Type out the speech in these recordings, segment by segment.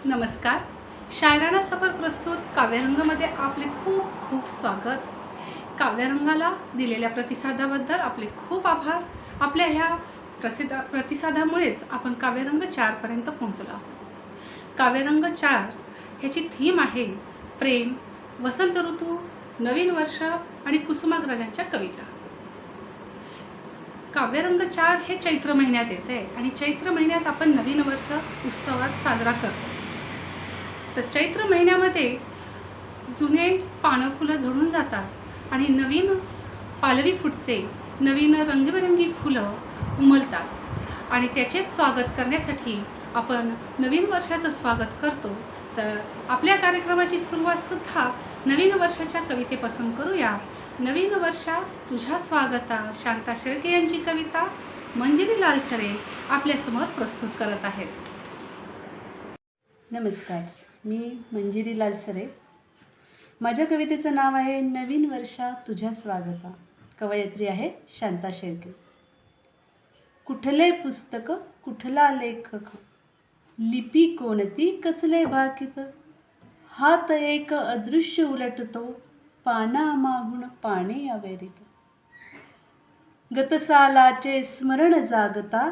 नमस्कार. शायराना सफर प्रस्तुत काव्यरंगमध्ये आपले खूप खूप स्वागत. काव्यरंगाला दिलेल्या प्रतिसादाबद्दल आपले खूप आभार. आपल्या ह्या प्रतिसादामुळेच आपण काव्यरंग 4 पर्यंत पोहोचलो आहोत. काव्यरंग 4 ह्याची थीम आहे प्रेम, वसंत ऋतू, नवीन वर्ष आणि कुसुमाग्रजांच्या कविता. काव्यरंग 4 हे चैत्र महिन्यात येते आणि चैत्र महिन्यात आपण नवीन वर्ष उत्सवात साजरा करतो. तर चैत्र महिन्यामध्ये जुने पानं फुलं झडून जातात आणि नवीन पालवी फुटते, नवीन रंगीबेरंगी फुलं उमलतात आणि त्याचे स्वागत करण्यासाठी आपण नवीन वर्षाचं स्वागत करतो. तर आपल्या कार्यक्रमाची सुरुवात सुद्धा नवीन वर्षाच्या कवितेपासून करूया. नवीन वर्षा तुझ्या स्वागता शांता शेळके यांची कविता मंजिरी लालसरे आपल्यासमोर प्रस्तुत करत आहेत. नमस्कार, मी मंजिरी लालसरे. माझ्या कवितेचं नाव आहे नवीन वर्षा तुझ्या स्वागता. कवयित्री आहे शांता शेळके. कुठले पुस्तक, कुठला लेखक, लिपी कोणती, कसले भाकित, हात एक अदृश्य उलटतो, पानामागून पाने अवेरित. गतसालाचे स्मरण जागता,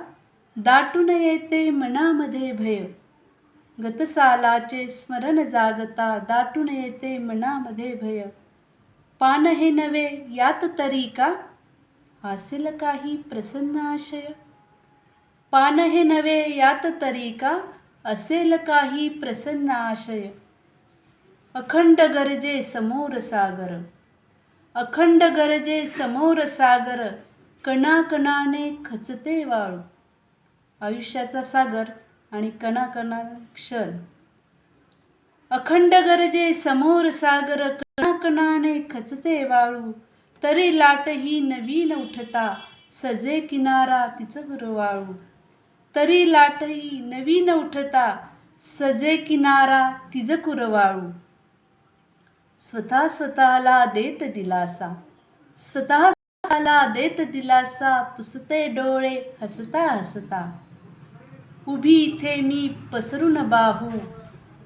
दाटून येते मनामध्ये भय. गतसालाचे स्मरण जागता, दाटून येते मनामध्ये भय. पान हे नवे यात तरी का, असेल काही प्रसन्न आशय. पान हे नवे यात तरी का, असेल काही प्रसन्न आशय. अखंड गरजे समोर सागर, अखंड गरजे समोर सागर, कणाकणाने खचते वाळू. आयुष्याचा सागर आणि कणाकणा क्षण. अखंड गरजे समोर सागर, कणाकणाने खचते वाळू. तरी लाटही नवीन उठता, सजे किनारा तिच गुरवाळू. तरी लाटही नवीन उठता, सजे किनारा तिज कुरवाळू. स्वतः स्वतःला देत दिलासा, स्वतः स्वतःला देत दिलासा, पुसते डोळे हसता हसता. उभी इथे मी पसरून बाहू,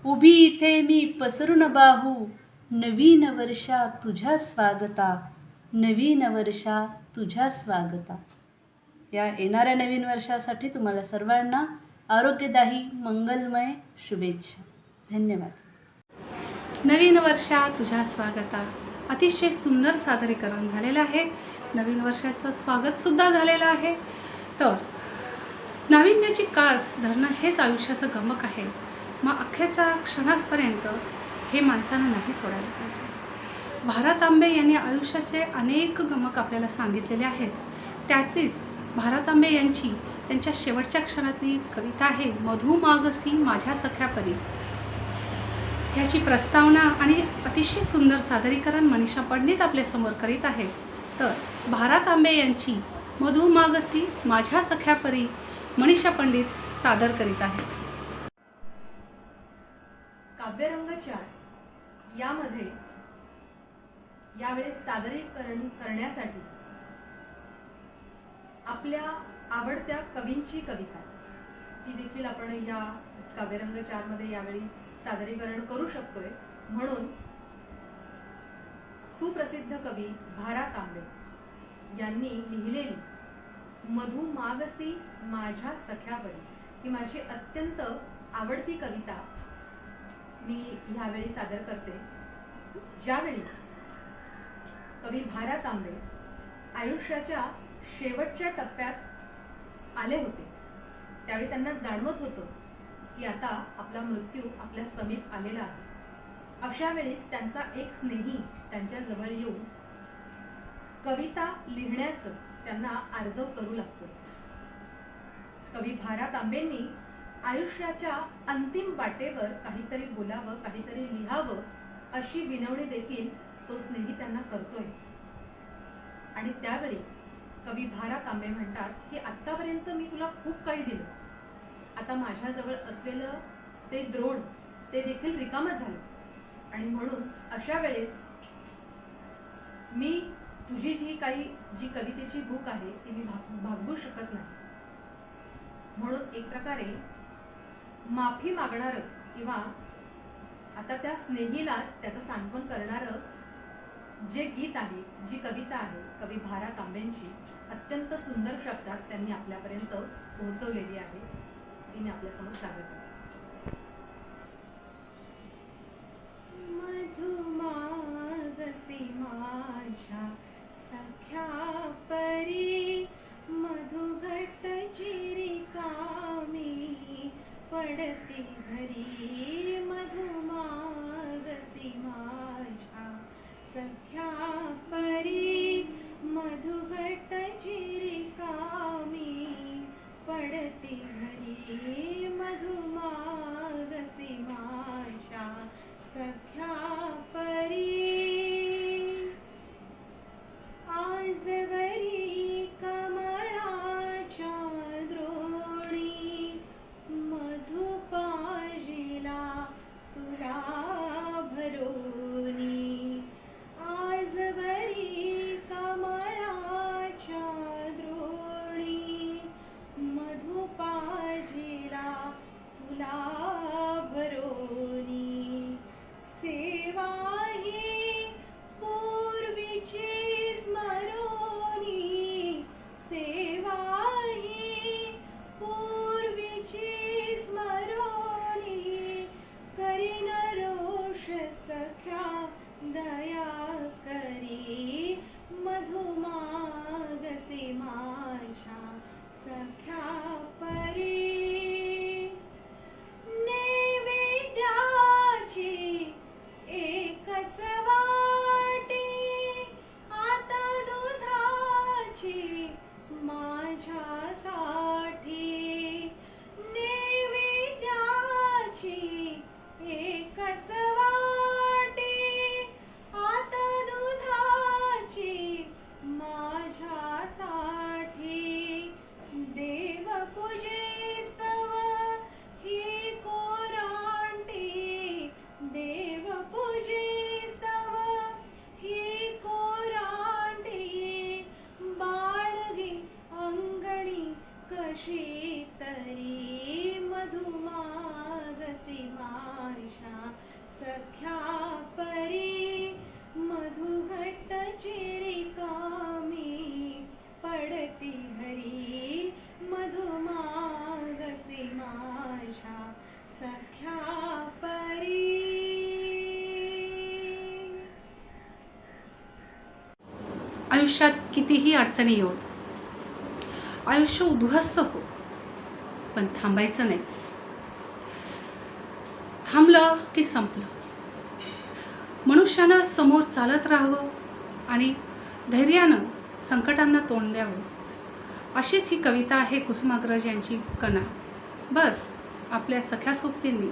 उभी इथे मी पसरून बाहू, नवीन वर्षा तुझ्या स्वागता, नवीन वर्षा तुझ्या स्वागता. या येणाऱ्या नवीन वर्षासाठी तुम्हाला सर्वांना आरोग्यदायी मंगलमय शुभेच्छा. धन्यवाद. नवीन वर्षा तुझ्या स्वागता अतिशय सुंदर सादरीकरण झालेलं आहे. नवीन वर्षाचं स्वागत सुद्धा झालेलं आहे. तर नाविन्याची कास धरणं हेच आयुष्याचं गमक आहे. मग अखेरच्या क्षणापर्यंत हे माणसानं नाही सोडायला पाहिजे. भारत आंबे यांनी आयुष्याचे अनेक गमक आपल्याला सांगितलेले आहेत. त्यातलीच भारत आंबे यांची त्यांच्या शेवटच्या क्षणातली कविता आहे मधु मागसी माझ्या सख्या परी. ह्याची प्रस्तावना आणि अतिशय सुंदर सादरीकरण मनीषा पंडित आपल्यासमोर करीत आहेत. तर भारत आंबे यांची मधु मागसी माझ्या सख्या परी मनीषा पंडित सादर करीत आहेत. काव्यरंग 4 यामध्ये यावेळेस सादरीकरण करण्यासाठी आपल्या आवडत्या कवींची कविता ती देखील आपण या काव्यरंग 4 मध्ये यावेळी सादरीकरण करू शकतोय. म्हणून सुप्रसिद्ध कवी भा. तांबे यांनी लिहिलेली मधु मागसी माझ्या सख्या परी ही माझी अत्यंत आवडती कविता मी ह्यावेळी सादर करते. ज्यावेळी कवी भा. तांबे आयुष्याच्या शेवटच्या टप्प्यात आले होते त्यावेळी त्यांना जाणवत होतं की आता आपला मृत्यू आपल्या समीप आलेला आहे. अशा वेळेस त्यांचा एक स्नेही त्यांच्या जवळ येऊन कविता लिहिण्याचं त्यांना आर्जव करू लागतो. कवी भा. तांबेंनी आयुष्याच्या अंतिम वाटेवर काहीतरी बोलावं, काहीतरी लिहावं अशी विनवणी देखील तो स्नेही त्यांना करतोय. आणि त्यावेळी कवी भा. तांबे म्हणतात की आतापर्यंत मी तुला खूप काही दिलं, आता माझ्याजवळ असलेलं ते द्रोण ते देखील रिकामं झालं आणि म्हणून अशा वेळेस मी तुझी जी कवितेची भूक आहे ती मी भागवू शकत नाही. म्हणून एक प्रकारे माफी मागणारं किंवा आता त्या स्नेहीलाच त्याचं सांत्वन करणारं जे गीत आहे, जी कविता आहे कवी भारा तांबेंची, अत्यंत सुंदर शब्दात त्यांनी आपल्यापर्यंत पोहोचवलेली आहे, ती मी आपल्यासमोर सादर करते. मधुमागसी माझ्या सख्या परी, मधुघट चिरिकामी पडती घरी. मधुमागसी माझ्या सख्या परी, मधुघट चिरिकामी पडती घरी. मधुमागसी माझ्या सख्या परी. आजवरी कमळाच्या द्रोणी, मधु पाजिला तुला भरोनी. आजवरी कमळाच्या द्रोणी, मधु पाजिला तुला भरोनी. सेवा ही पूर्वीची स्मरोनी, सेवा ही पूर्वीची स्मरोनी. करीन रोष सख्या दया करी. मधुमागसी माझ्या सख्या परी. नैवेद्याची एकच वाटी, आता दुधाची माझ्यासाठी. नैवेद्याची एकच वाटी, आता दुधाची माझ्यासाठी. देवपूजेस्तव ही कोरांटी, देवपूजेस्तव ही कोरांटी. बाळगी अंगणी कशी तरी, मधुमागसी माझ्या सख्या परी. मधुघट चिरिकामी पडती घरी. मधुमागसी माझ्या सख्या परी. आयुष्यात कितीही अडचणी येऊ, आयुष्य उद्ध्वस्त हो, पण थांबायचं नाही. थांबलं की संपलं. मनुष्यानं समोर चालत राहावं आणि धैर्यानं संकटांना तोंड द्यावं. अशीच ही कविता आहे कुसुमाग्रज यांची कणा. बस आपल्या सख्या सोबतींनी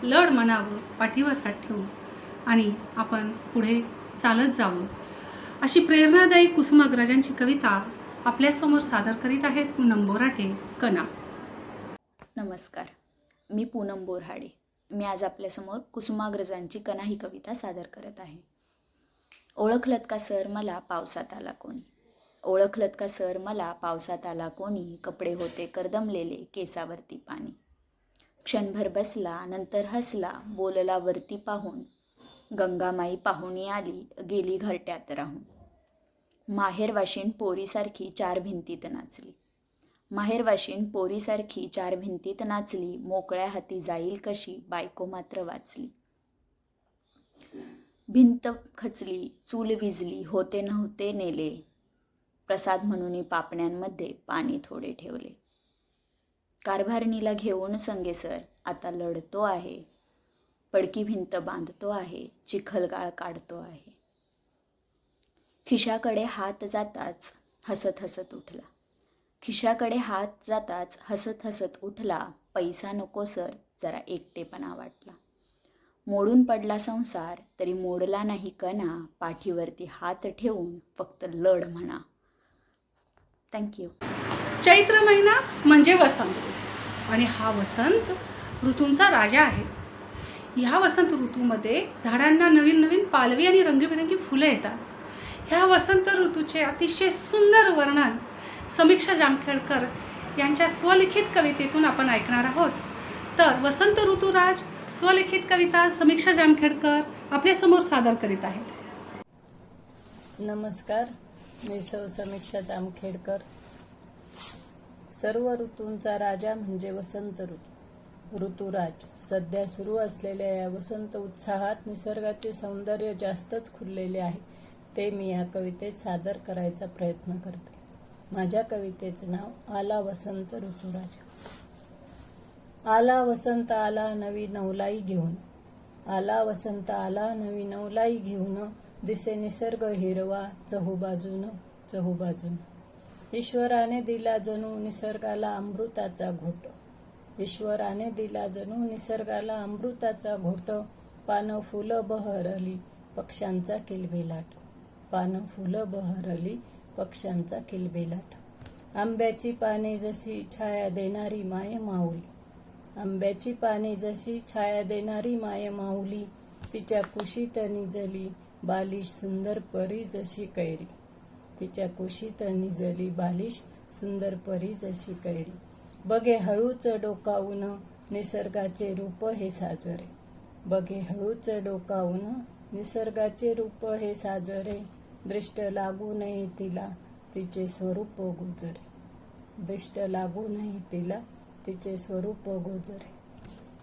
लढ म्हणावं, पाठीवर हात ठेवून, आणि आपण पुढे चालत जावं. अशी प्रेरणादायी कुसुमाग्रजांची कविता आपल्यासमोर सादर करीत आहेत पूनम बोराटे. कणा. नमस्कार, मी पूनम बोराटे. मी आज आपल्यासमोर कुसुमाग्रजांची कणा ही कविता सादर करत आहे. ओळखलत का सर मला पावसात आला कोणी, ओळखलत का सर मला पावसात आला कोणी. कपडे होते करदमलेले, केसावरती पाणी. क्षणभर बसला नंतर हसला, बोलला वरती पाहून. गंगामाई पाहुणी आली, गेली घरट्यात राहून. माहेरवाशीण पोरीसारखी चार भिंतीत नाचली, माहेरवाशीण पोरीसारखी चार भिंतीत नाचली. मोकळ्या हाती जाईल कशी, बायको मात्र वाचली. भिंत खचली, चूल विजली, होते नव्हते नेले. प्रसाद म्हणून पापण्यांमध्ये पाणी थोडे ठेवले. कारभारणीला घेऊन संगेसर आता लढतो आहे. पडकी भिंत बांधतो आहे, चिखलगाळ काढतो आहे. खिशाकडे हात जाताच हसत हसत उठला, खिशाकडे हात जाताच हसत हसत उठला. पैसा नको सर, जरा एकटेपणा वाटला. मोडून पडला संसार तरी मोडला नाही कणा. पाठीवरती हात ठेवून फक्त लढ म्हणा. थँक्यू. चैत्र महिना म्हणजे वसंत, आणि हा वसंत ऋतूंचा राजा आहे. ह्या वसंत ऋतूमध्ये झाडांना नवीन नवीन पालवी आणि रंगीबेरंगी फुलं येतात. ह्या वसंत ऋतूचे अतिशय सुंदर वर्णन समीक्षा जामखेडकर यांच्या स्वलिखित कवितेतून आपण ऐकणार आहोत. तर वसंत ऋतुराज स्वलिखित कविता समीक्षा जामखेडकर आपल्यासमोर सादर करीत आहेत. नमस्कार, मी सौ समीक्षा जामखेडकर. सर्व ऋतूंचा राजा म्हणजे वसंत ऋतुराज. सध्या सुरू असलेल्या या वसंत उत्साहात निसर्गाचे सौंदर्य जास्तच खुललेले आहे. ते मी या कवितेत सादर करायचा प्रयत्न करते. माझ्या कवितेचं नाव आला वसंत ऋतुराज. आला वसंत आला नवी नवलाई घेऊन, आला वसंत आला नवी नवलाई घेऊन, दिसे निसर्ग हिरवा चहूबाजून. ईश्वराने दिला जणू निसर्गाला अमृताचा घोट, ईश्वराने दिला जणू निसर्गाला अमृताचा घोट. पानं फुलं बहरली पक्ष्यांचा किलबिलाट, पानं फुलं बहरली पक्ष्यांचा किलबिलाट. आंब्याची पाने जशी छाया देणारी माय माऊली, आंब्याची पाने जशी छाया देणारी माय माऊली. तिच्या कुशीत निजली बालिश सुंदर परी जशी कैरी, तिच्या कुशीत निजली बालिश सुंदर परी जशी कैरी. बघे हळूच डोकावून निसर्गाचे रूप हे साजरे, बघे हळूच डोकावून निसर्गाचे रूप हे साजरे. दृष्ट लागू नये तिला तिचे स्वरूप गोजरे, दृष्ट लागू नये तिला तिचे स्वरूप गोजरे.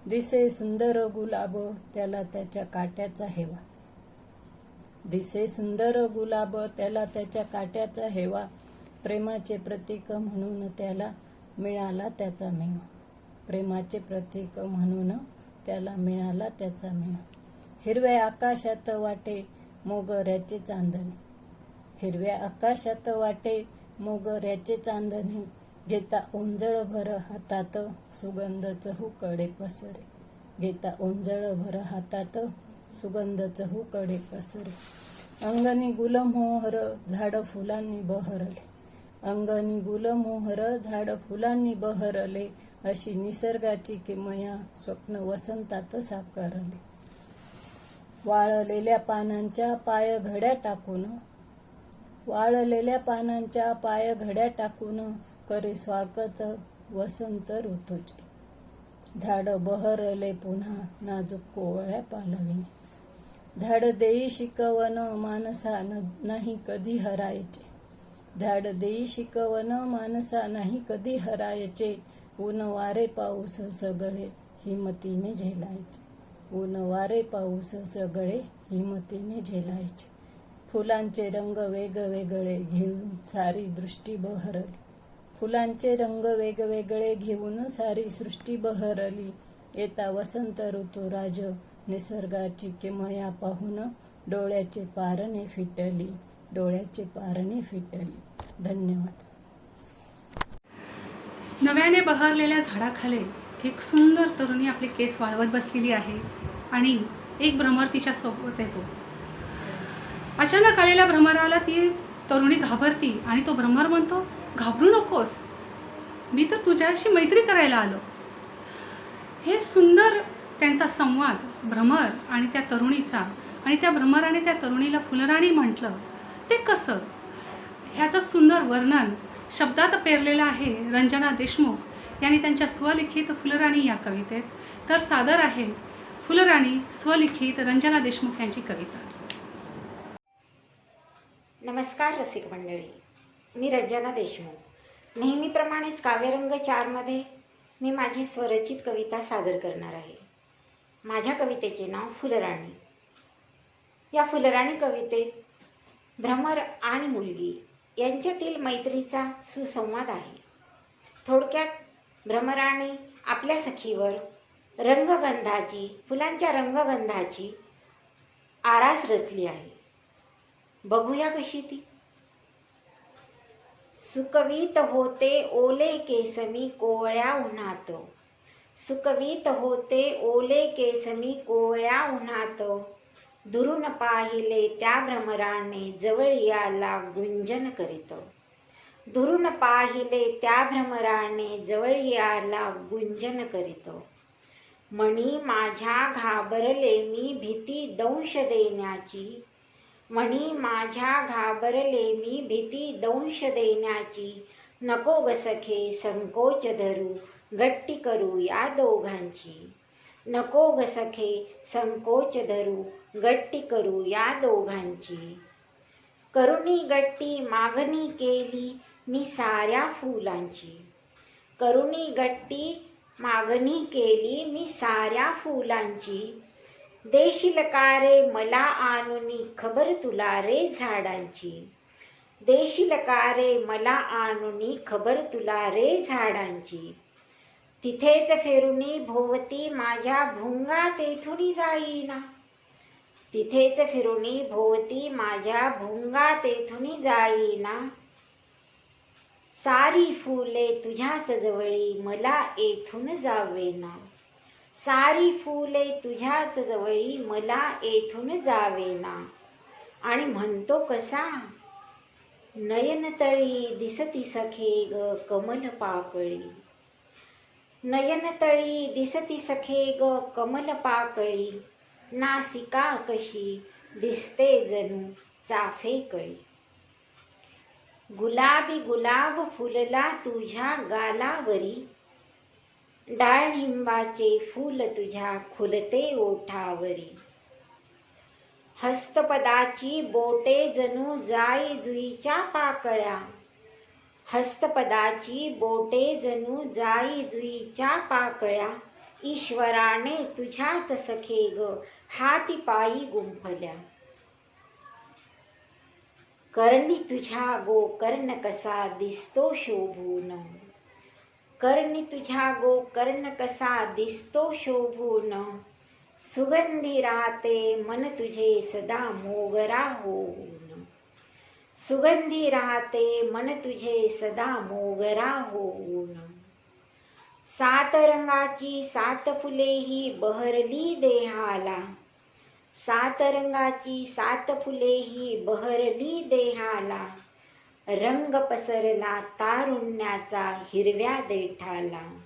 दिसे सुंदर गुलाब त्याला त्याच्या काट्याचा हेवा, दिसे सुंदर गुलाब त्याला त्याच्या काट्याचा हेवा. प्रेमाचे प्रतीक म्हणून त्याला मिळाला त्याचा मेवा, प्रेमाचे प्रतीक म्हणून त्याला मिळाला त्याचा मेवा. हिरव्या आकाशात वाटे मोगऱ्याचे चांदणे, हिरव्या आकाशात वाटे मोगऱ्याचे चांदणे. घेता ओंजळ भर हातात सुगंध चहूकडे पसरे, घेता ओंजळ भर हातात सुगंध चहूकडे पसरे. अंगणी गुलमोहर झाड फुलांनी बहरले, अंगणी गुलमोहर झाड फुलांनी बहरले. अशी निसर्गाची किमया स्वप्न वसंतात साकारले. वाळलेल्या पानांच्या पाय घड्या टाकून, वाळलेल्या पानांच्या पाय घड्या टाकून करे स्वागत वसंत ऋतूचे. झाड बहरले पुन्हा नाजूक कोवळ्या पालवीने, झाड देई शिकवण मानसा नाही कधी हरायचे, झाड देई शिकवण मानसा नाही कधी हरायचे. ऊन वारे पाऊस सगळे हिमतीने झेलायचे, ऊन वारे पाऊस सगळे हिमतीने झेलायचे. फुलांचे रंग वेगवेगळे घेऊन सारी दृष्टी बहरली, फुलांचे रंग वेगवेगळे घेऊन सारी सृष्टी बहरली. येता वसंत ऋतुराज निसर्गाची किमया पाहून डोळ्याचे पारणे फिटली, डोळ्याचे पारणे फिटली. धन्यवाद. नव्याने बहरलेल्या झाडाखाली एक सुंदर तरुणी आपले केस वाळवत बसलेली आहे आणि एक भ्रमर तिच्या सोबत येतो. अचानक आलेल्या भ्रमराला ती तरुणी घाबरती आणि तो भ्रमर म्हणतो, घाबरू नकोस, मी तर तुझ्याशी मैत्री करायला आलो. हे सुंदर त्यांचा संवाद भ्रमर आणि त्या तरुणीचा, आणि त्या भ्रमराने त्या तरुणीला फुलराणी म्हटलं, ते कसं, ह्याचं सुंदर वर्णन शब्दात पेरलेलं आहे रंजना देशमुख यांनी त्यांच्या स्वलिखित फुलराणी या कवितेत. तर सादर आहे फुलराणी स्वलिखित रंजना देशमुख यांची कविता. नमस्कार रसिक मंडळी, मी रंजना देशमुख. नेहमीप्रमाणेच काव्यरंग 4मध्ये मी माझी स्वरचित कविता सादर करणार आहे. माझ्या कवितेचे नाव फुलराणी. या फुलराणी कवितेत भ्रमर आणि मुलगी यांच्यातील मैत्रीचा सुसंवाद आहे. थोडक्यात भ्रमराने आपल्या सखीवर रंगगंधाची, फुलांच्या रंगगंधाची आरास रचली आहे. बघूया कशी ती. सुकवीत होते ओले केसमी कोवळ्या उन्हात, सुकवीत होते ओले केसमी कोवळ्या उन्हात. दुरून पाहिले त्या भ्रमराने जवळ याला गुंजन करीत, दुरून पाहिले त्या भ्रमराने जवळ याला गुंजन करीत. मणी माझ्या घाबरले मी भीती दंश देण्याची, मणी माझ्या घाबरले मी भीती दंश देण्याची. नको ग सखे संकोच धरू गट्टी करू या दोघांची, नको ग सखे संकोच धरू, गट्टी करू या दोघांची. करुणी गट्टी मागणी केली मी साऱ्या फुलांची. करुणी गट्टी मागणी केली मी साऱ्या फुलांची. देशील का रे मला आणुनी खबर तुला रे झाडांची. देशील का रे मला आणुनी खबर तुला रे झाडांची. तिथेच फिरुनी भोवती माझ्या भुंगा तेथुनी जाईना. तिथेच फिरुनी भोवती माझ्या भुंगा तेथुनी जाईना. सारी फुले तुझ्याच जवळी मला येथून जावेना. सारी फुले तुझ्याच जवळी मला येथून जावेना. आणि म्हणतो कसा, नयनतळी दिसती सखे ग कमल पाकळी. नयनतळी दिसती सखे ग कमल पाकळी. नासिका कशी दिसते जणू चाफेकळी. गुलाबी गुलाब फुलला तुझ्या गालावरी. डाळिंबाचे फूल तुझ्या खुलते ओठावरी. हस्तपदाची बोटे जणू जाई जुईच्या पाकळ्या. हस्तपदाची बोटे जणू जाई जुईच्या पाकळ्या. ईश्वराने तुझ्याच सखे ग हाती पायी गुंफल्या. कर्णी तुझ्या गोकर्ण कसा दिसतो शोभून. कर्णी तुझ्या गोकर्ण कसा दिसतो शोभून. सुगंधी राहते मन तुझे सदा मोगरा होऊन. सुगंधी राहते मन तुझे सदा मोगरा होऊन. सात रंगाची सात फुले ही बहरली देहाला. सात रंगाची सात फुले ही बहरली देहाला. रंग पसरला तारुण्याचा हिरव्या देठाला.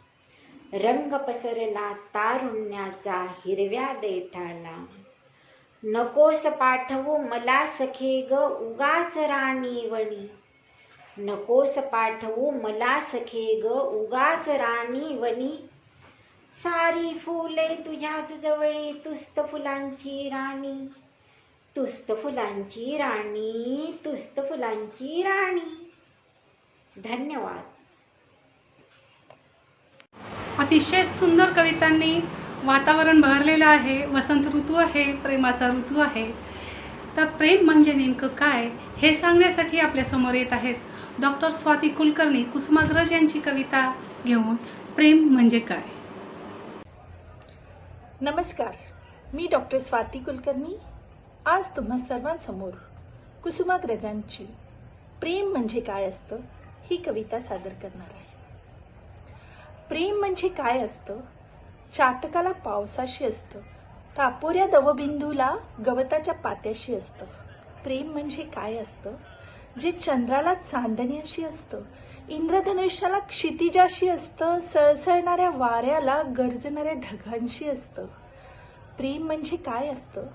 रंग पसरला तारुण्याचा हिरव्या देठाला. नकोस पाठवू मला सखे ग उगाच राणीवणी. नकोस पाठवू मला सखे ग उगाच राणीवणी. सारी फुले तुझ्याच जवळी तुस्त फुलांची राणी. तुस्त फुलांची राणी, तुस्त फुलांची राणी. धन्यवाद. अतिशय सुंदर कवितांनी वातावरण बहरलेलं आहे. वसंत ऋतू आहे, प्रेमाचा ऋतू आहे. तर प्रेम म्हणजे नेमकं काय हे सांगण्यासाठी आपल्यासमोर येत आहेत डॉक्टर स्वाती कुलकर्णी कुसुमाग्रज यांची कविता घेऊन. प्रेम म्हणजे काय. नमस्कार, मी डॉक्टर स्वाती कुलकर्णी आज तुम्हा सर्वांसमोर कुसुमाग्रजांची प्रेम म्हणजे काय असतं ही कविता सादर करणार आहे. प्रेम म्हणजे काय असतं. चातकाला पावसाशी असतं, टापोऱ्या दवबिंदूला गवताच्या पात्याशी असतं. प्रेम म्हणजे काय असतं. जे चंद्राला चांदण्याशी असतं, इंद्रधनुष्याला क्षितिजाशी असतं, सळसळणाऱ्या वाऱ्याला गरजणाऱ्या ढगांशी असतं. प्रेम म्हणजे काय असतं.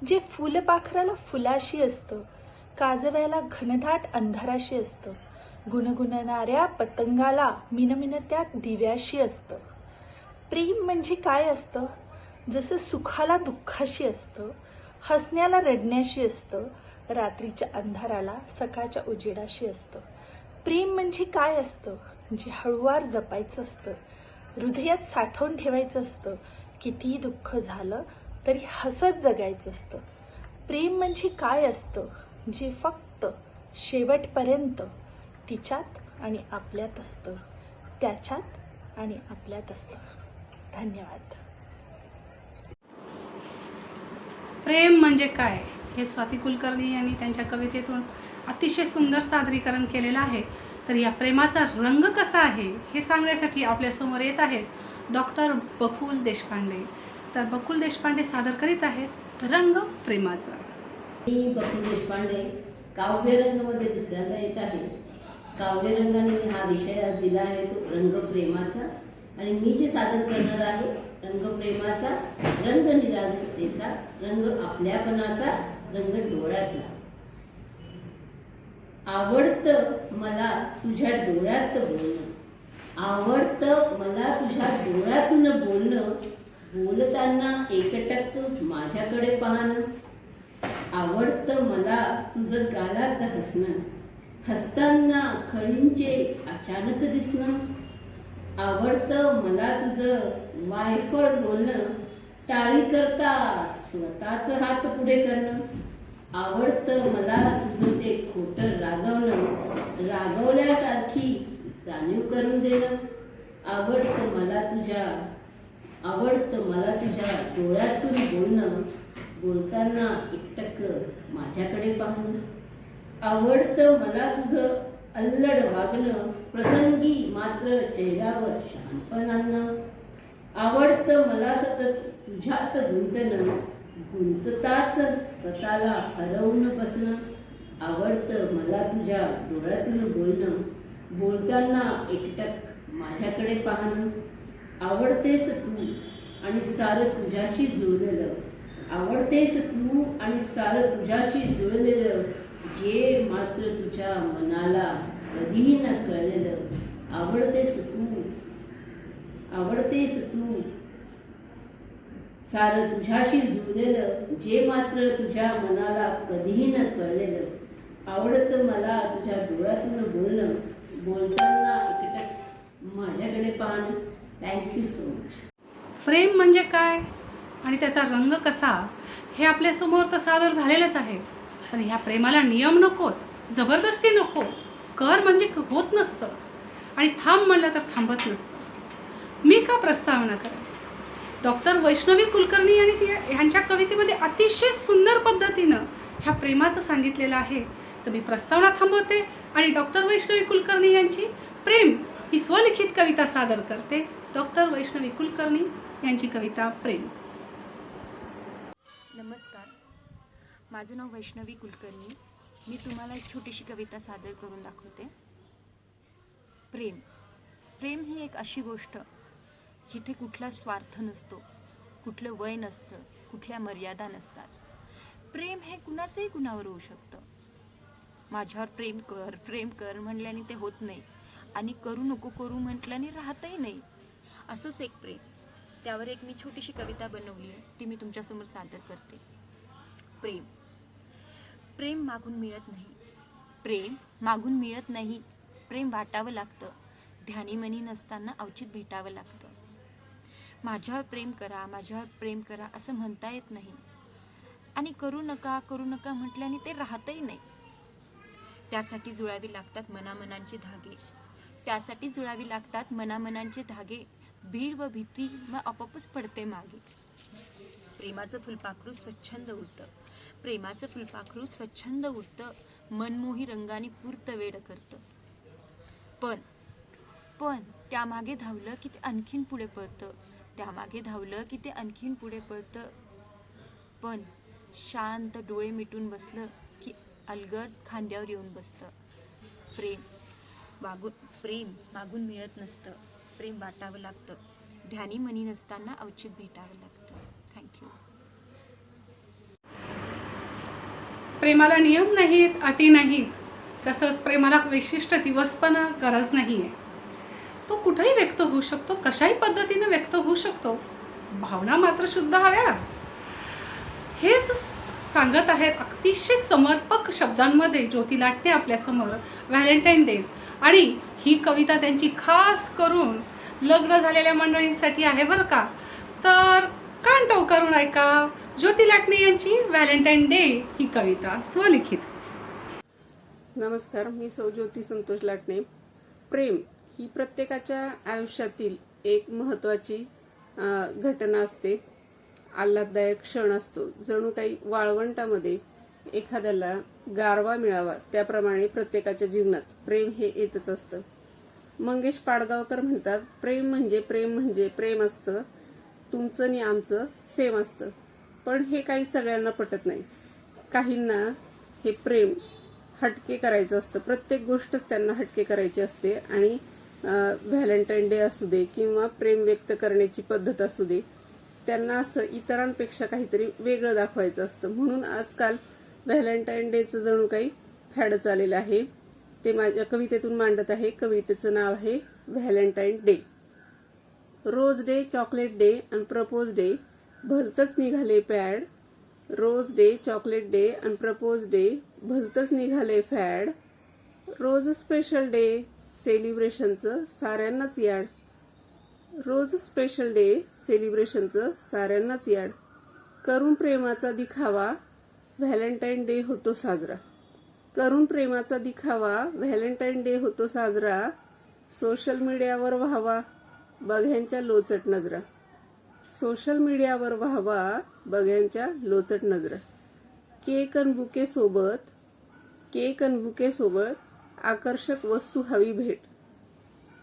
जे फुलपाखराला फुलाशी असतं, काजव्याला घनदाट अंधाराशी असतं, गुणगुणणाऱ्या पतंगाला मिनमिनत्या दिव्याशी असतं. प्रेम म्हणजे काय असतं. जसं सुखाला दुःखाशी असतं, हसण्याला रडण्याशी असतं, रात्रीच्या अंधाराला सकाळच्या उजेडाशी असतं. प्रेम म्हणजे काय असतं. जे हळूवार जपायचं असतं, हृदयात साठवून ठेवायचं असतं, कितीही दुःख झालं तरी हसत जगायचं असतं. प्रेम म्हणजे काय असतं. जे फक्त शेवटपर्यंत तिच्यात आणि आपल्यात असतं, त्याच्यात आणि आपल्यात असतं. धन्यवाद. प्रेम म्हणजे काय हे स्वाती कुलकर्णी यांनी त्यांच्या कवितेतून अतिशय सुंदर सादरीकरण केलेलं आहे. तर या प्रेमाचा रंग कसा आहे हे सांगण्यासाठी आपल्यासमोर येत आहेत डॉक्टर बकुल देशपांडे. तर बकुल देशपांडे सादर करीत आहेत रंग प्रेमाचा. मी बकुल देशपांडे काव्यरंगमध्ये दुसऱ्यांदा येत आहे. काव्यरंगाने हा विषय आज दिला आहे तो रंग प्रेमाचा. आणि मी जे सादर करणार आहे रंग प्रेमाचा, रंग निरागसतेचा, रंग आपल्यापणाचा, रंग डोळ्यातला. आवडतं मला तुझ्या डोळ्यात बोलणं. आवडतं मला तुझ्या डोळ्यातून बोलणं. बोलताना एकटक माझ्याकडे पाहणं. आवडतं मला तुझं गालात हसणं, हसताना खळींचे अचानक दिसणं. आवडतं मला तुझं वायफळ बोलणं, टाळी करता स्वतःच हात पुढे करणं. आवडतं मला तुझं ते खोटं रागवणं, रागवल्यासारखी जाणीव करून देणं. आवडतं मला तुझ्या डोळ्यातून बोलणं, बोलताना एकटक माझ्याकडे पाहणं. आवडतं मला तुझं अल्लड वागणं, प्रसंगी मात्र चेहऱ्यावर शांतपण आणणं. आवडतं मला सतत तुझ्यात गुंतणं, गुंतताच स्वतःला हरवून बसणं. आवडतं मला तुझ्या डोळ्यातून बोलणं, बोलताना एकटक माझ्याकडे पाहणं. आवडतेस तू आणि सारं तुझ्याशी जुळलेलं, आवडतेस तू आणि सारं तुझ्याशी जुळलेलं, जे मात्र तुझ्या मनाला कधीही न कळलेलं. आवडतेस तू सारं तुझ्याशी जुळलेलं, जे मात्र तुझ्या मनाला कधीही न कळलेलं. आवडतं मला तुझ्या डोळ्यातून बोलणं, बोलताना एकटक माझ्याकडे पाहणं. Thank you so much. प्रेम म्हणजे काय आणि त्याचा रंग कसा हे आपल्यासमोर तर सादर झालेलंच आहे. आणि ह्या प्रेमाला नियम नकोत, जबरदस्ती नको, कर म्हणजे होत नसतं आणि थांब म्हणलं तर थांबत नसतं. मी का प्रस्तावना करेन? डॉक्टर वैष्णवी कुलकर्णी यांनी ह्यांच्या कवितेमध्ये अतिशय सुंदर पद्धतीनं ह्या प्रेमाचं सांगितलेलं आहे. तर मी प्रस्तावना थांबवते आणि डॉक्टर वैष्णवी कुलकर्णी यांची प्रेम ही स्वलिखित कविता सादर करते. डॉक्टर वैष्णवी कुलकर्णी यांची कविता प्रेम. नमस्कार, माझं नाव वैष्णवी कुलकर्णी. मी तुम्हाला एक छोटीशी कविता सादर करून दाखवते. प्रेम. प्रेम ही एक अशी गोष्ट जिथे कुठला स्वार्थ नसतो, कुठलं वय नसतं, कुठल्या मर्यादा नसतात. प्रेम हे कुणाचंही कुणावर होऊ शकतं. माझ्यावर प्रेम कर म्हणल्याने ते होत नाही आणि करू नको करू म्हटल्याने राहतही नाही. असंच एक प्रेम, त्यावर एक मी छोटीशी कविता बनवली आहे, ती मी तुमच्यासमोर सादर करते. प्रेम. प्रेम मागून मिळत नाही, प्रेम मागून मिळत नाही. प्रेम वाटावं लागतं, ध्यानी मनी नसताना अवचित भेटावं लागतं. माझ्यावर प्रेम करा असं म्हणता येत नाही आणि करू नका म्हटल्याने ते राहतही नाही. त्यासाठी जुळावी लागतात मनामनांचे धागे. भीड व भीती मग आपोआपच पडते मागे. प्रेमाचं फुलपाखरू स्वच्छंद उडतं, मनमोही रंगाने पुरत वेड करतं. पण त्यामागे धावलं की ते आणखीन पुढे पळतं. पण शांत डोळे मिटून बसलं की अलगद खांद्यावर येऊन बसतं. प्रेम मागून मिळत नसतं, प्रेम वाटावं लागतं, ध्यानी मनी नसताना अवचित भेटावं लागतं. थँक्यू. प्रेमाला नियम नाहीत, अटी नाहीत. तसंच प्रेमाला विशिष्ट दिवस पण गरज नाही आहे. तो कुठेही व्यक्त होऊ शकतो, कशाही पद्धतीने व्यक्त होऊ शकतो. भावना मात्र शुद्ध हव्या. हेच सांगत आहेत अतिशय समर्पक शब्दांमध्ये ज्योती लाटणे आपल्यासमोर व्हॅलेंटाईन डे. आणि ही कविता त्यांची खास करून लग्न झालेल्या मंडळींसाठी आहे बरं का. तर कान टवकारून ऐका ज्योती लाटणे यांची व्हॅलेंटाईन डे ही कविता स्वलिखित. नमस्कार, मी सौ ज्योती संतोष लाटणे. प्रेम ही प्रत्येकाच्या आयुष्यातील एक महत्त्वाची घटना असते, आल्हाददायक क्षण असतो. जणू काही वाळवंटामध्ये एखाद्याला गारवा मिळावा त्याप्रमाणे प्रत्येकाच्या जीवनात प्रेम हे येतच असतं. मंगेश पाडगावकर म्हणतात, प्रेम म्हणजे प्रेम असतं, तुमचं आणि आमचं सेम असतं. पण हे काही सगळ्यांना पटत नाही. काहींना हे प्रेम हटके करायचं असतं, प्रत्येक गोष्टच त्यांना हटके करायची असते. आणि व्हॅलेंटाईन डे असू दे किंवा प्रेम व्यक्त करण्याची पद्धत असू दे, त्यांना असं इतरांपेक्षा काहीतरी वेगळं दाखवायचं असतं. म्हणून आजकाल व्हॅलेंटाईन डेचं जणू काही फॅड चाललेलं आहे. ते माझ्या कवितेतून मांडत आहे. कवितेचं नाव आहे Valentine day. Rose day, chocolate day आणि प्रपोज डे भलतंच निघाले fad. Rose day, chocolate day आणि प्रपोज डे भलतंच निघाले फॅड. रोज स्पेशल डे सेलिब्रेशनचं साऱ्यांनाच याड. रोज स्पेशल डे सेलिब्रेशनचं साऱ्यांनाच याड. करून प्रेमाचा दिखावा व्हॅलेंटाईन डे होतो साजरा. करून प्रेमाचा दिखावा व्हॅलेंटाईन डे होतो साजरा. सोशल मीडियावर व्हावा बघ्यांच्या लोचट नजरा. सोशल मीडियावर व्हावा बघ्यांच्या लोचट नजरा. केक अन बुके सोबत आकर्षक वस्तू हवी भेट.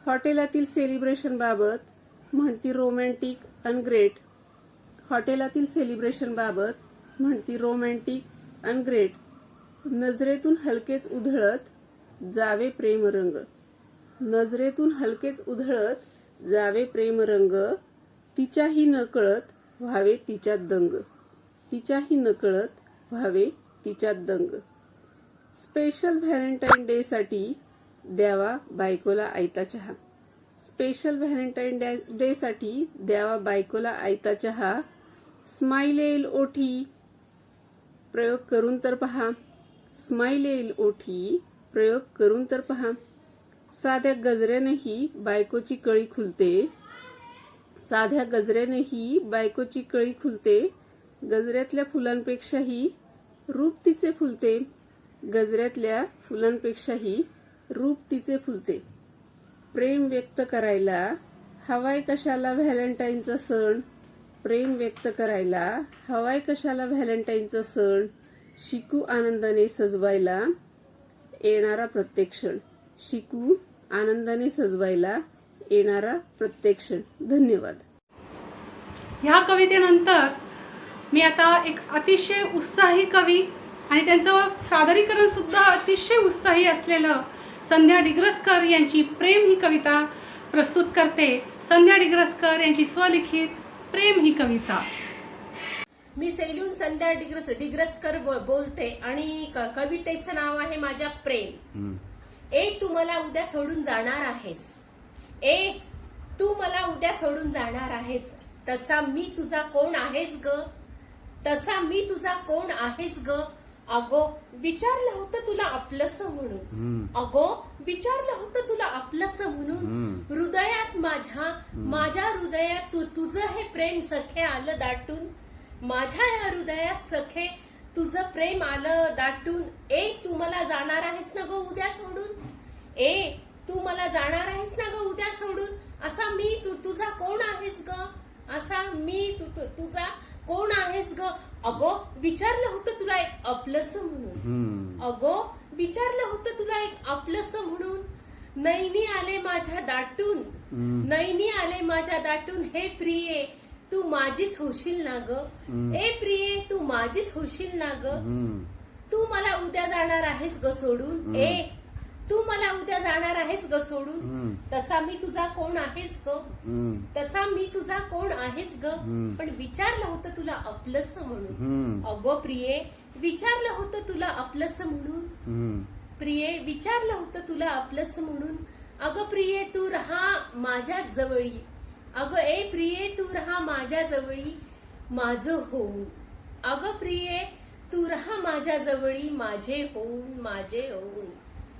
हॉटेलातील सेलिब्रेशन बाबत म्हणती रोमॅन्टिक अन ग्रेट. हॉटेलातील सेलिब्रेशन बाबत म्हणती रोमॅन्टिक अन ग्रेट. नजरेतून हलकेच उधळत जावे प्रेमरंग. नजरेतून हलकेच उधळत जावे प्रेमरंग. तिच्याही नकळत व्हावे तिच्यात दंग. तिच्याही नकळत व्हावे तिच्यात दंग. स्पेशल व्हॅलेंटाईन डे साठी द्यावा बायकोला आयता चहा. स्पेशल व्हॅलेंटाईन डे साठी द्यावा बायकोला आयता चहा. स्माईल येईल ओठी प्रयोग करून तर पहा. स्माईल येईल ओठी प्रयोग करून तर पहा. साध्या गजऱ्यानेही बायकोची कळी खुलते. साध्या गजऱ्यानेही बायकोची कळी खुलते. गजऱ्यातल्या फुलांपेक्षाही रूप तिचे फुलते. गजऱ्यातल्या फुलांपेक्षाही रूप तिचे फुलते. प्रेम व्यक्त करायला हवाय कशाला व्हॅलेंटाईनचा सण. प्रेम व्यक्त करायला हवाय कशाला व्हॅलेंटाईनचा सण. शिकू आनंदाने सजवायला येणारा प्रत्येक क्षण. शिकू आनंदाने सजवायला येणारा प्रत्येक क्षण. धन्यवाद. ह्या कवितेनंतर मी आता एक अतिशय उत्साही कवी आणि त्यांचं सादरीकरण सुद्धा अतिशय उत्साही असलेलं संध्या डिग्रसकर यांची प्रेम ही कविता प्रस्तुत करते. संध्या डिग्रसकर यांची स्वलिखित प्रेम ही कविता. मी सैलून संध्या डिग्रसकर बोलते आणि कवितेचं नाव आहे माझ्या प्रेम. ए तू मला उद्या सोडून जाणार आहेस. ए तू मला उद्या सोडून जाणार आहेस. तसा मी तुझा कोण आहेस ग. तसा मी तुझा कोण आहेस ग. अगो विचारलं होतं तुला आपलंस म्हणून. अगो विचारलं होतं तुला आपलंस म्हणून. हृदयात माझ्या हृदयात तुझं हे प्रेम सखे आलं दाटून. माझ्या या हृदयात सखे तुझं प्रेम आलं दाटून. ए तू मला जाणार आहेस ना ग उद्या सोडून. ए तू मला जाणार आहेस ना ग उद्या सोडून. असा मी तुझा कोण आहेस ग. असा मी तुझा कोण आहेस ग. अगो विचारलं होतं तुला एक आपलंस म्हणून. अगो विचारलं होतं तुला एक आपलंस म्हणून. नैनी आले माझ्या दाटून. नैनी आले माझ्या दाटून. हे प्रिये तू माझीच होशील ना ग. ए प्रिये तू माझीच होशील ना ग. तू मला उद्या जाणार आहेस ग सोडून. ए तू मला उद्या जाणार आहेस ग सोडून. तसा मी तुझा कोण आहेस ग. तसा मी तुझा कोण आहेस ग. पण विचारलं होतं तुला आपलंस म्हणून. अगो प्रिये विचारलं होतं तुला आपलंस म्हणून. प्रिये विचारलं होतं तुला आपलंस म्हणून. अगं प्रिये तू राहा माझ्या जवळी. अगं ए प्रिये तू राहा माझ्या जवळी माझं होऊन. अगं प्रिये तू राहा माझ्या जवळी माझे होऊन माझे होऊन.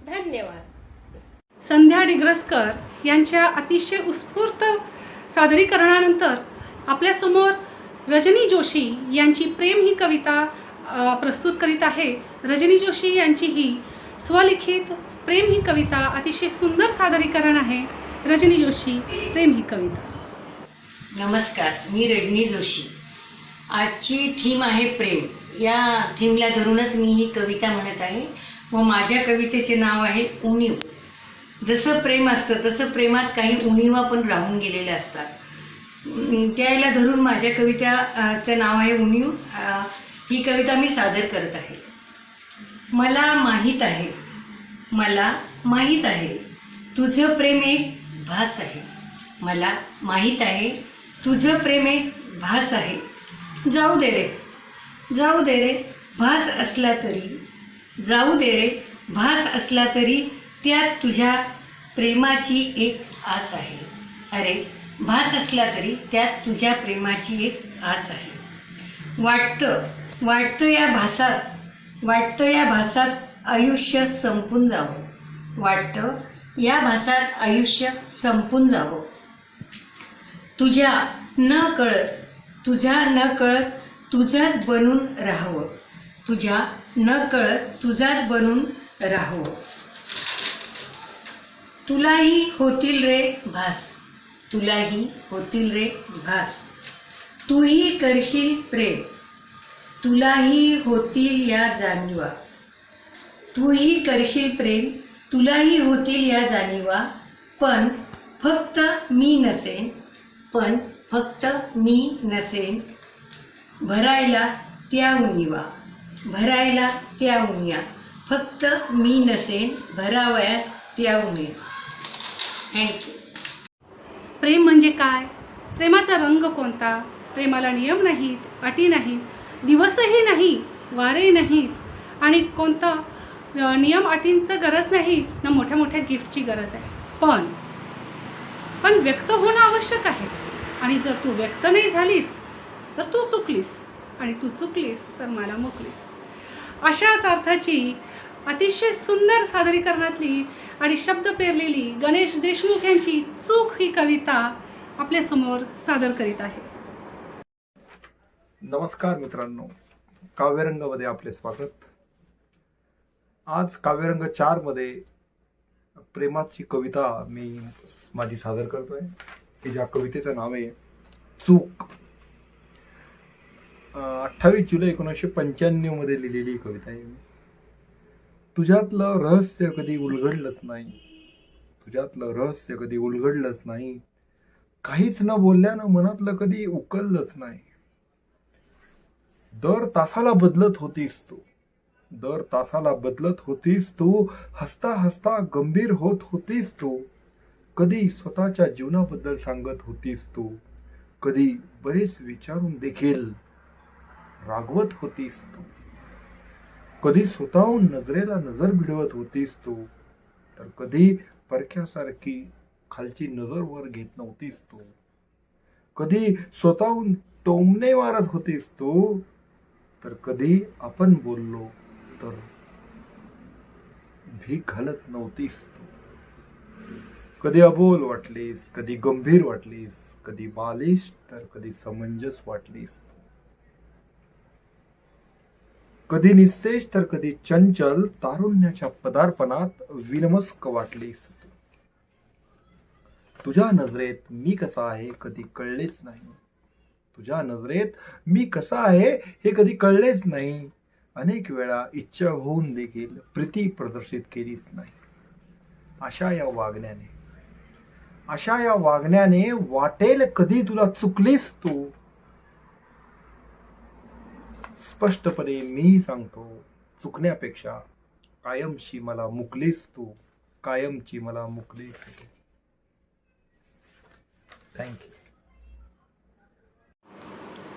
धन्यवाद. संध्या डिग्रसकर यांच्या अतिशय उत्स्फूर्त सादरीकरणानंतर आपल्यासमोर रजनी जोशी यांची प्रेम ही कविता प्रस्तुत करीत आहे. रजनी जोशी यांची ही स्वलिखित प्रेम ही कविता अतिशय सुंदर सादरीकरण आहे. रजनी जोशी प्रेम ही कविता. नमस्कार, मी रजनी जोशी. आजची थीम आहे प्रेम. या थीमला धरूनच मी ही कविता म्हणत आहे व माझ्या कवितेचे नाव आहे उणीव. जसं प्रेम असतं तसं प्रेमात काही उणीवा पण राहून गेलेल्या असतात. त्याला धरून माझ्या कविताचं नाव आहे उणीव. ही कविता मी सादर करत आहे. मला माहीत आहे, मला माहीत आहे तुझं प्रेम एक भास आहे. मला माहीत आहे तुझं प्रेम एक भास आहे. जाऊ दे रे, जाऊ दे रे भास असला तरी. जाऊ दे रे भास असला तरी त्यात तुझ्या प्रेमाची एक आस आहे. अरे भास असला तरी त्यात तुझ्या प्रेमाची एक आस आहे. वाटतं या भासात आयुष्य संपून जावं. वाटतं या भासात आयुष्य संपून जावं. तुझ्या न कळत तुझाच बनून राहावं. तुझ्या न कळत तुझाच बनून राहावं. तुलाही होतील रे भास. तूही करशील प्रेम. तुलाही होतील या जाणीवा. पण फक्त मी नसेन भरायला त्या उणिवा. फक्त मी नसेन भरावयास त्या उणिवा. थँक्यू. प्रेम म्हणजे काय? प्रेमाचा रंग कोणता? प्रेमाला नियम नाहीत, अटी नाहीत, दिवसही नाही, वारे नाहीत आणि कोणता नियम अटींचं गरज नाही ना मोठ्या मोठ्या गिफ्टची गरज आहे. पण व्यक्त होणं आवश्यक आहे. आणि जर तू व्यक्त नाही झालीस तर तू चुकलीस, आणि तू चुकलीस तर मला मोकलीस. अशाच अर्थाची अतिशय सुंदर सादरीकरणातली आणि शब्द पेरलेली गणेश देशमुख यांची चूक ही कविता आपल्यासमोर सादर करीत आहे. नमस्कार मित्रांनो, काव्यरंगमध्ये आपले स्वागत. आज काव्यरंग 4 मध्ये प्रेमाची कविता मी माझी सादर करतोय, की ज्या कवितेचं नाव आहे चूक. 28 जुलै 1995 मध्ये लिहिलेली कविता आहे. तुझ्यातलं रहस्य कधी उलगडलंच नाही. काहीच न बोलल्यानं मनातलं कधी उकललंच नाही. दर तासाला बदलत होतीस तू. हसता हसता गंभीर होत होतीस तू. कधी स्वतःच्या जीवनाबद्दल सांगत होतीस तू. कधी बरेच विचारून देखील रागवत होतीस तू. कधी स्वतःहून नजरेला नजर भिडवत होतीस तू. तर कधी परक्यासारखी खालची नजर वर घेत नव्हतीस तू. कधी स्वतःहून टोमणे मारत होतीस तू. तर कधी आपण बोललो तर भीक घालत नव्हतीस तू. कधी अबोल वाटलीस, कधी गंभीर वाटलीस, कधी बालिश तर कधी समंजस वाटलीस तू. कधी निस्तेज तर कधी चंचल, तारुण्याच्या पदार्पणात विनमस्क वाटलीस तू. तुझ्या नजरेत मी कसा आहे कधी कळलेच नाही. अनेक वेळा इच्छा होऊन देखील प्रीती प्रदर्शित केलीच नाही. अशा या वागण्याने वाटेल कधी तुला चुकलीस तू. स्पष्टपणे मी सांगतो, चुकण्यापेक्षा कायमची मला मुकलीस तू. थँक्यू.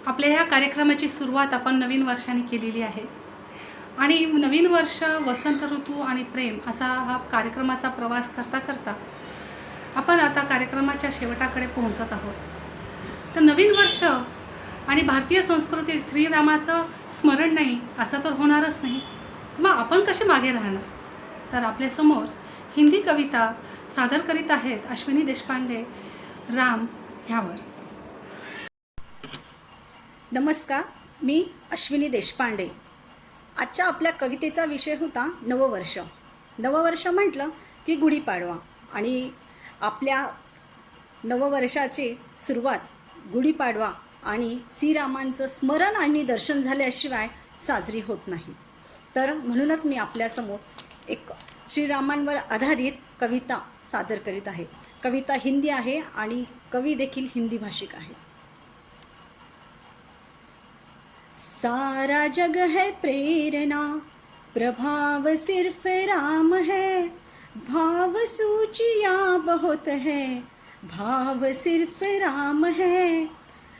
आपल्या ह्या कार्यक्रमाची सुरुवात आपण नवीन वर्षाने केलेली आहे. आणि नवीन वर्ष, वसंत ऋतू आणि प्रेम असा हा कार्यक्रमाचा प्रवास करता करता आपण आता कार्यक्रमाच्या शेवटाकडे पोहोचत आहोत. तर नवीन वर्ष आणि भारतीय संस्कृतीत श्रीरामाचं स्मरण नाही असं तर होणारच नाही. मग आपण कसे मागे राहणार? तर आपल्यासमोर हिंदी कविता सादर करीत आहेत अश्विनी देशपांडे, राम ह्यावर. नमस्कार, मी अश्विनी देशपांडे. आजच्या आपल्या कवितेचा विषय होता नववर्ष. नववर्ष म्हटलं की गुढीपाडवा, आणि आपल्या नववर्षाची सुरुवात गुढीपाडवा आणि श्रीरामांचं स्मरण आणि दर्शन झाल्याशिवाय साजरी होत नाही. तर म्हणूनच मी आपल्यासमोर एक श्रीरामांवर आधारित कविता सादर करीत आहे. कविता हिंदी आहे आणि कवी देखील हिंदी भाषिक आहे. सारा जग है प्रेरणा, प्रभाव सिर्फ राम है. भाव सूचियाँ बहुत है, भाव सिर्फ राम है.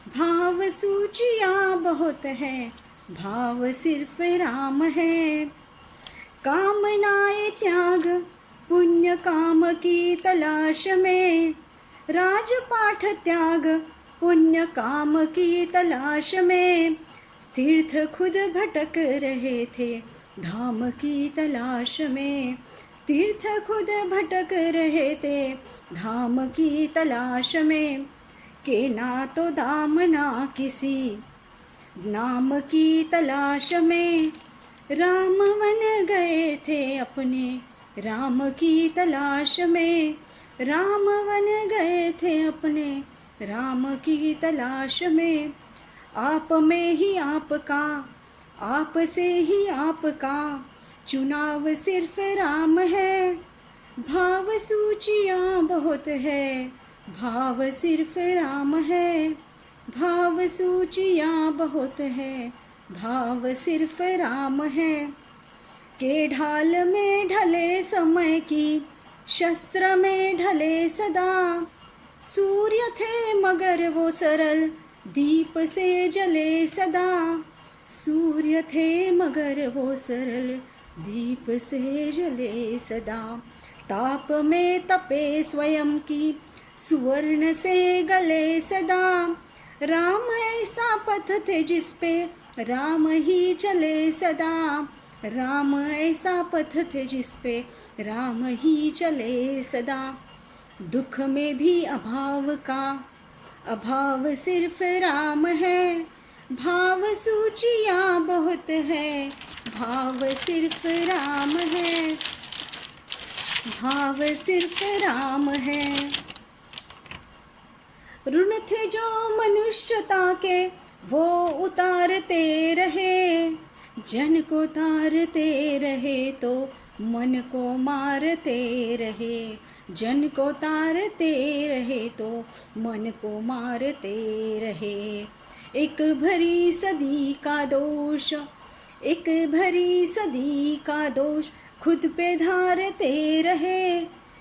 भाव सूचियाँ बहुत है, भाव सिर्फ राम है. कामनाएं त्याग पुण्य काम की तलाश में, राजपाठ त्याग पुण्य काम की तलाश में, तीर्थ खुद भटक रहे थे धाम की तलाश में, तीर्थ खुद भटक रहे थे धाम की तलाश में, के ना तो दाम ना किसी नाम की तलाश में, राम वन गए थे अपने राम की तलाश में, राम वन गए थे अपने राम की तलाश में, आप में ही आपका आप से ही आपका चुनाव सिर्फ राम है, भाव सूचियाँ बहुत है भाव सिर्फ राम है, भाव सूचियाँ बहुत है भाव सिर्फ राम है, के ढाल में ढले समय की शस्त्र में ढले सदा, सूर्य थे मगर वो सरल दीप से जले सदा, सूर्य थे मगर वो सरल दीप से जले सदा, ताप में तपे स्वयं की सुवर्ण से गले सदा, राम ऐसा पथ थे जिस पे राम ही चले सदा, राम ऐसा पथ थे जिस पे राम ही चले सदा, दुख में भी अभाव का अभाव सिर्फ राम है, भाव सूचियाँ बहुत है भाव सिर्फ राम है, भाव सिर्फ राम है। ऋण थे जो मनुष्यता के वो उतारते रहे, जन को तारते रहे तो मन को मारते रहे, जन को तारते रहे तो मन को मारते रहे, एक भरी सदी का दोष एक भरी सदी का दोष खुद पे धारते रहे,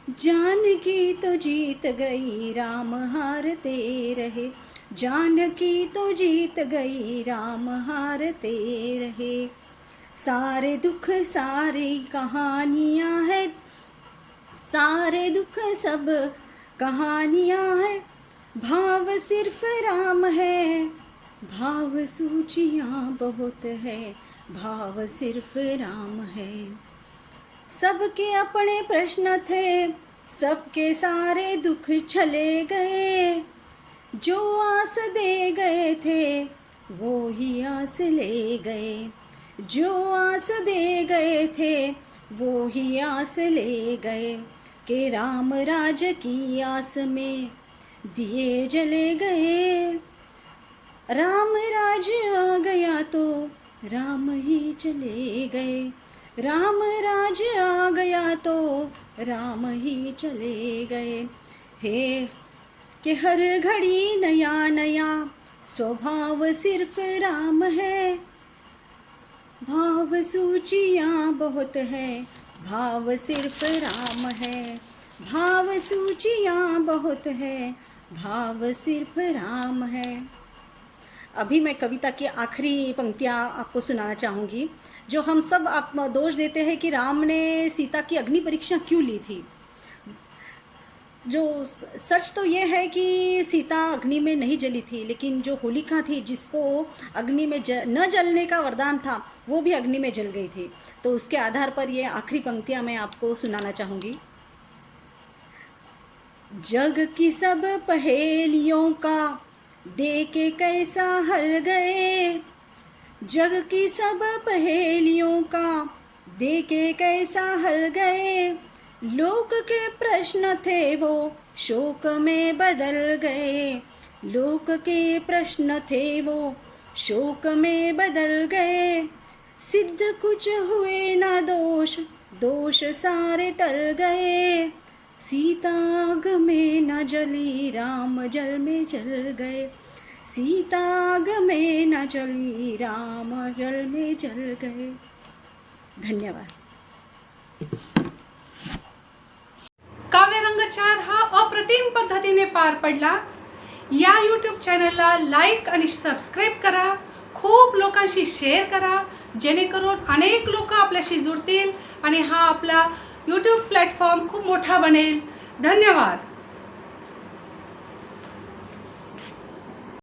जानकी तो जीत गई राम हारते रहे, जानकी तो जीत गई राम हारते रहे, सारे दुख सारी कहानियाँ है सारे दुख सब कहानियाँ है, भाव सिर्फ राम है भाव सूचियाँ बहुत है भाव सिर्फ राम है, सबके अपने प्रश्न थे सबके सारे दुख चले गए, जो आस दे गए थे वो ही आस ले गए, जो आस दे गए थे वो ही आस ले गए, के राम राज की आस में दिए जले गए, राम राज आ गया तो राम ही चले गए, राम राज आ गया तो राम ही चले गए, हे कि हर घड़ी नया नया स्वभाव सिर्फ राम है, भाव सूचियाँ बहुत है भाव सिर्फ राम है, भाव सूचियाँ बहुत है भाव सिर्फ राम है। अभी मैं कविता की आखिरी पंक्तियाँ आपको सुनाना चाहूँगी, जो हम सब आप दोष देते हैं कि राम ने सीता की अग्नि परीक्षा क्यों ली थी। जो सच तो ये है कि सीता अग्नि में नहीं जली थी, लेकिन जो होलिका थी जिसको अग्नि में न जलने का वरदान था वो भी अग्नि में जल गई थी। तो उसके आधार पर ये आखिरी पंक्तियाँ मैं आपको सुनाना चाहूँगी। जग की सब पहेलियों का दे के कैसा हल गए, जग की सब पहेलियों का दे के कैसा हल गए, लोक के प्रश्न थे वो शोक में बदल गए, लोक के प्रश्न थे वो शोक में बदल गए, सिद्ध कुछ हुए ना दोष दोष सारे टल गए, सीता आग में न जली राम जल में जल गए, सीता आग में न जली राम जल में जल गए। धन्यवाद। काव्यरंग 4 हा अप्रतिम पद्धतीने पार पडला। या यूट्यूब चॅनलला लाईक आणि सबस्क्राईब करा, खूप लोकांशी शेअर करा, जेणेकरून अनेक लोक आपल्याशी जुळतील आणि हा आपला यूट्यूब प्लॅटफॉर्म खूप मोठा बनेल। धन्यवाद।